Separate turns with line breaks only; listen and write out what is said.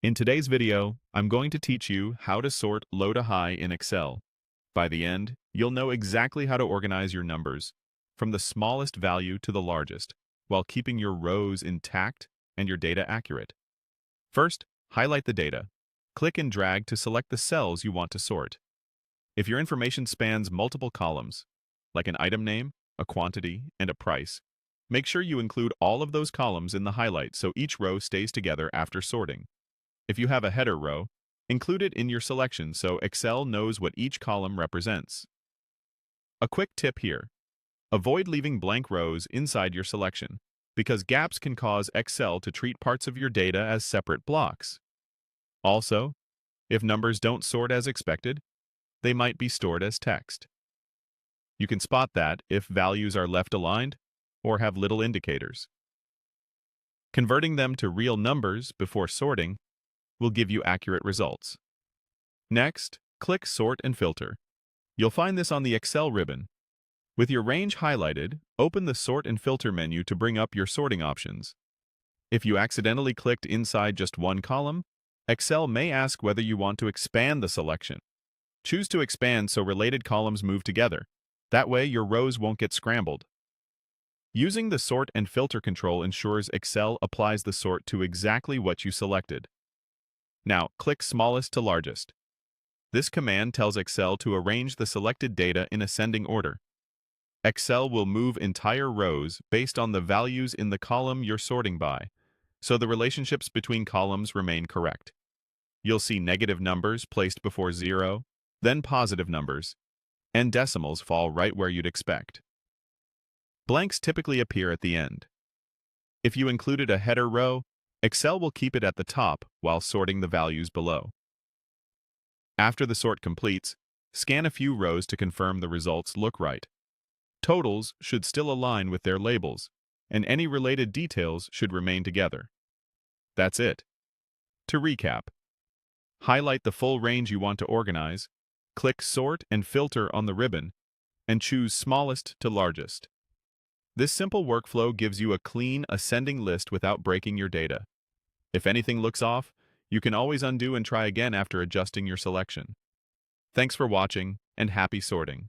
In today's video, I'm going to teach you how to sort low to high in Excel. By the end, you'll know exactly how to organize your numbers, from the smallest value to the largest, while keeping your rows intact and your data accurate. First, highlight the data. Click and drag to select the cells you want to sort. If your information spans multiple columns, like an item name, a quantity, and a price, make sure you include all of those columns in the highlight so each row stays together after sorting. If you have a header row, include it in your selection so Excel knows what each column represents. A quick tip here: avoid leaving blank rows inside your selection, because gaps can cause Excel to treat parts of your data as separate blocks. Also, if numbers don't sort as expected, they might be stored as text. You can spot that if values are left aligned or have little indicators. Converting them to real numbers before sorting will give you accurate results. Next, click Sort and Filter. You'll find this on the Excel ribbon. With your range highlighted, open the Sort and Filter menu to bring up your sorting options. If you accidentally clicked inside just one column, Excel may ask whether you want to expand the selection. Choose to expand so related columns move together. That way, your rows won't get scrambled. Using the Sort and Filter control ensures Excel applies the sort to exactly what you selected. Now, click Smallest to Largest. This command tells Excel to arrange the selected data in ascending order. Excel will move entire rows based on the values in the column you're sorting by, so the relationships between columns remain correct. You'll see negative numbers placed before 0, then positive numbers, and decimals fall right where you'd expect. Blanks typically appear at the end. If you included a header row, Excel will keep it at the top while sorting the values below. After the sort completes, scan a few rows to confirm the results look right. Totals should still align with their labels, and any related details should remain together. That's it. To recap, highlight the full range you want to organize, click Sort and Filter on the ribbon, and choose Smallest to Largest. This simple workflow gives you a clean, ascending list without breaking your data. If anything looks off, you can always undo and try again after adjusting your selection. Thanks for watching, and happy sorting.